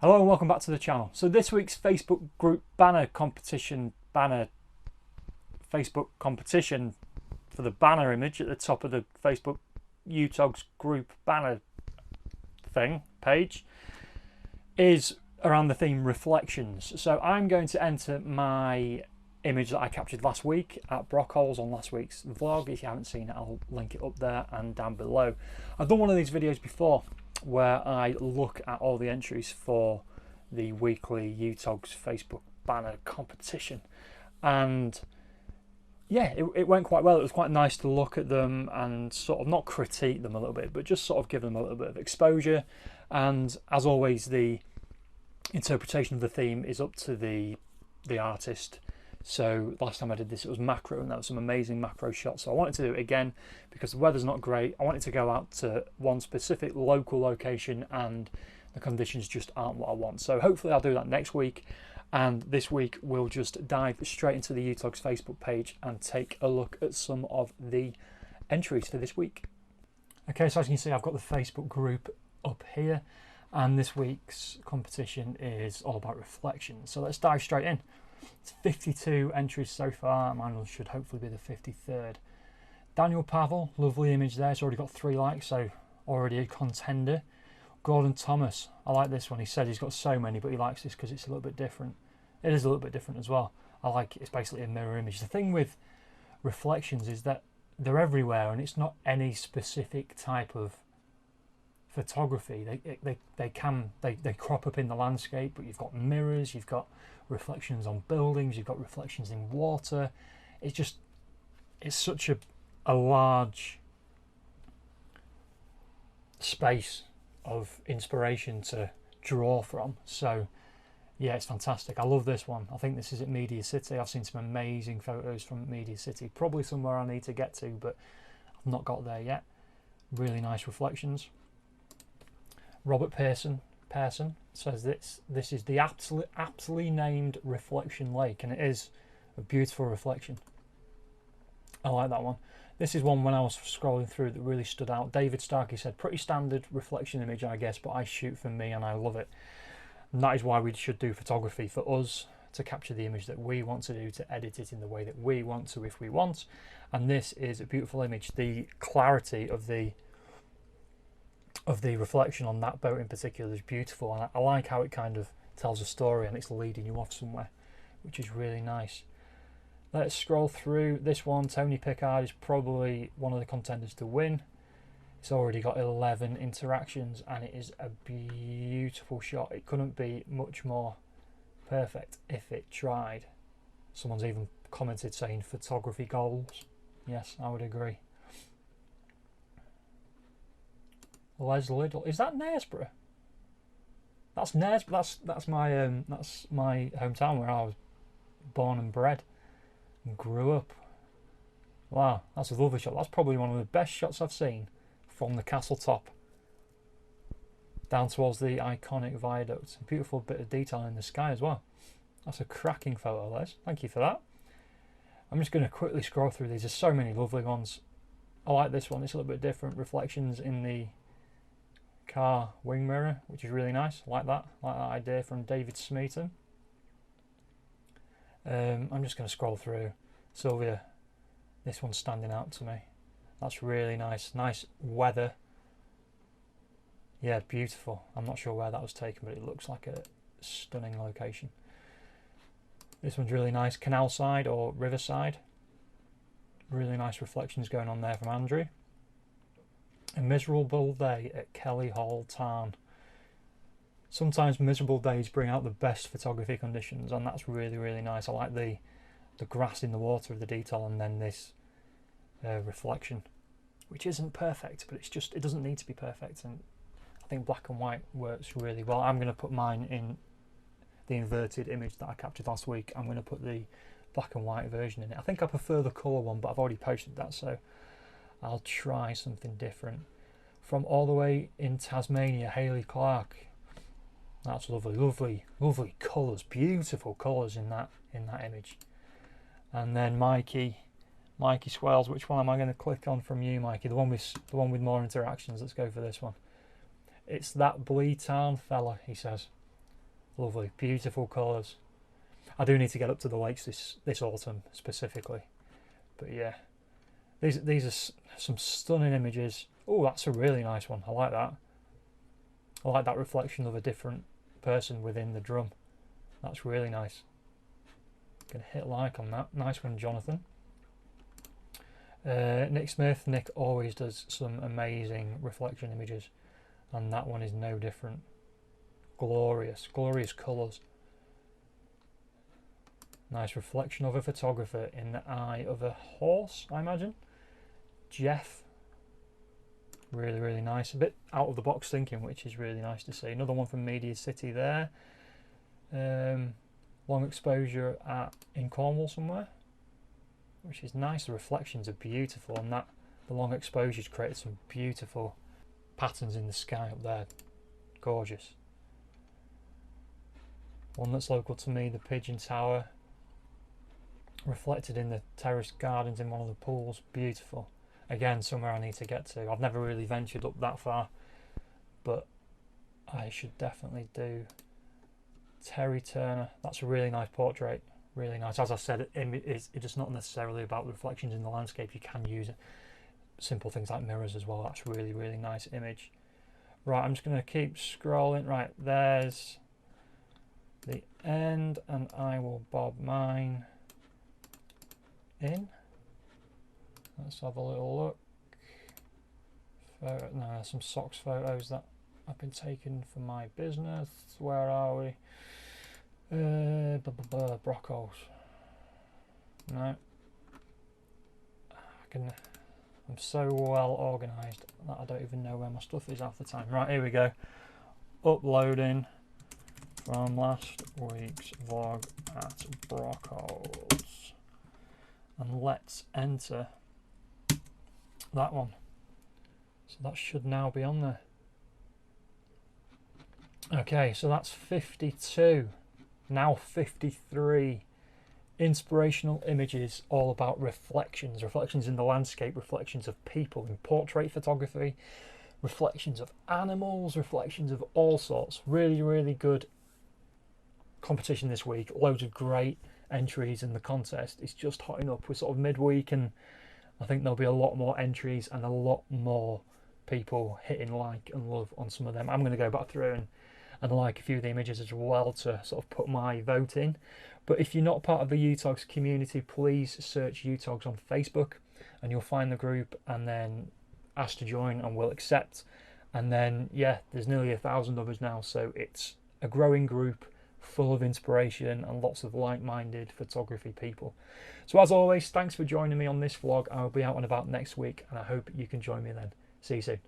Hello and welcome back to the channel. So this week's Facebook group Facebook competition for the banner image at the top of the Facebook UTOGS group banner page is around the theme reflections. So I'm going to enter my image that I captured last week at Brockholes on last week's vlog. If you haven't seen it, I'll link it up there and down below. I've done one of these videos before where I look at all the entries for the weekly UTOGS Facebook banner competition, and yeah, it went quite well. It was quite nice to look at them and sort of not critique them a little bit, but just sort of give them a little bit of exposure. And as always, the interpretation of the theme is up to the artist. So last time I did this, it was macro, and that was some amazing macro shots. So I wanted to do it again because the weather's not great. I wanted to go out to one specific local location, and the conditions just aren't what I want. So hopefully I'll do that next week. And this week we'll just dive straight into the UTOGS Facebook page and take a look at some of the entries for this week. Okay, so as you can see, I've got the Facebook group up here, and this week's competition is all about reflections. So let's dive straight in. It's 52 entries so far. Mine should hopefully be the 53rd. Daniel Pavel, lovely image there. It's already got 3 likes, so already a contender. Gordon Thomas, I like this one. He said he's got so many, but he likes this because it's a little bit different. It is a little bit different as well. I like it. It's basically a mirror image. The thing with reflections is that they're everywhere, and it's not any specific type of photography. They crop up in the landscape, but you've got mirrors, you've got reflections on buildings, you've got reflections in water. It's such a large space of inspiration to draw from. So yeah, it's fantastic. I love this one. I think this is at Media City. I've seen some amazing photos from Media City, probably somewhere I need to get to, but I've not got there yet. Really nice reflections. Robert Pearson says this is the aptly named Reflection Lake, and it is a beautiful reflection. I like that one. This is one when I was scrolling through that really stood out. David Starkey said, pretty standard reflection image, I guess, but I shoot for me and I love it. And that is why we should do photography, for us to capture the image that we want to do, to edit it in the way that we want to if we want. And this is a beautiful image. The clarity of the reflection on that boat in particular is beautiful, and I like how it kind of tells a story and it's leading you off somewhere, which is really nice. Let's scroll through this one. Tony Pickard is probably one of the contenders to win. It's already got 11 interactions, and it is a beautiful shot. It couldn't be much more perfect if it tried. Someone's even commented saying photography goals. Yes, I would agree. Les Liddell, is that Knaresborough? That's Knaresborough. That's my hometown where I was born and bred and grew up. Wow, that's a lovely shot. That's probably one of the best shots I've seen from the castle top down towards the iconic viaduct. A beautiful bit of detail in the sky as well. That's a cracking photo, Les. Thank you for that. I'm just going to quickly scroll through these. There's so many lovely ones. I like this one. It's a little bit different. Reflections in the car wing mirror, which is really nice. I like that idea from David Smeeton. I'm just going to scroll through. Sylvia, this one's standing out to me. That's really nice. Nice weather. Yeah, beautiful. I'm not sure where that was taken, but it looks like a stunning location. This one's really nice. Canal side or riverside. Really nice reflections going on there from Andrew. A miserable day at Kelly Hall Tarn. Sometimes miserable days bring out the best photography conditions, and that's really, really nice. I like the grass in the water of the detail, and then this reflection, which isn't perfect, but it doesn't need to be perfect, and I think black and white works really well. I'm going to put mine in the inverted image that I captured last week. I'm going to put the black and white version in it. I think I prefer the colour one, but I've already posted that, so I'll try something different. From all the way in Tasmania, Hayley Clarke. That's lovely, lovely, lovely colours, beautiful colours in that image. And then Mikey Swales. Which one am I going to click on from you, Mikey? The one with more interactions. Let's go for this one. It's that Bleetown fella, he says. Lovely, beautiful colours. I do need to get up to the lakes this autumn specifically, but yeah, these are some stunning images. Oh, that's a really nice one. I like that. I like that reflection of a different person within the drum. That's really nice. Gonna hit like on that. Nice one, Jonathan. Nick Smith. Nick always does some amazing reflection images, and that one is no different. Glorious, glorious colours. Nice reflection of a photographer in the eye of a horse, I imagine. Geoff. Really, really nice. A bit out of the box thinking, which is really nice to see. Another one from Media City there. Long exposure in Cornwall somewhere, which is nice. The reflections are beautiful, and the long exposures created some beautiful patterns in the sky up there. Gorgeous. One that's local to me, the Pigeon Tower, reflected in the terraced gardens in one of the pools. Beautiful. Again, somewhere I need to get to. I've never really ventured up that far, but I should definitely do. Terry Turner. That's a really nice portrait. Really nice. As I said, it's just not necessarily about the reflections in the landscape. You can use simple things like mirrors as well. That's really, really nice image. Right, I'm just going to keep scrolling. Right, there's the end, and I will bob mine in. Let's have a little look. No, there's some socks photos that have been taken for my business. Where are we? Broccos. No. I'm so well organised that I don't even know where my stuff is half the time. Right, here we go. Uploading from last week's vlog at Broccos. And let's enter that one. So that should now be on there. Okay, so that's 52. Now 53 inspirational images, all about reflections. Reflections in the landscape, reflections of people in portrait photography, reflections of animals, reflections of all sorts. Really, really good competition this week. Loads of great entries in the contest. It's just hotting up. We're sort of midweek, and I think there'll be a lot more entries and a lot more people hitting like and love on some of them. I'm going to go back through and like a few of the images as well to sort of put my vote in. But if you're not part of the UTOGS community, please search UTOGS on Facebook and you'll find the group, and then ask to join and we'll accept. And then, yeah, there's nearly 1,000 of us now, so it's a growing group full of inspiration and lots of like-minded photography people. So as always, thanks for joining me on this vlog. I'll be out and about next week, and I hope you can join me then. See you soon.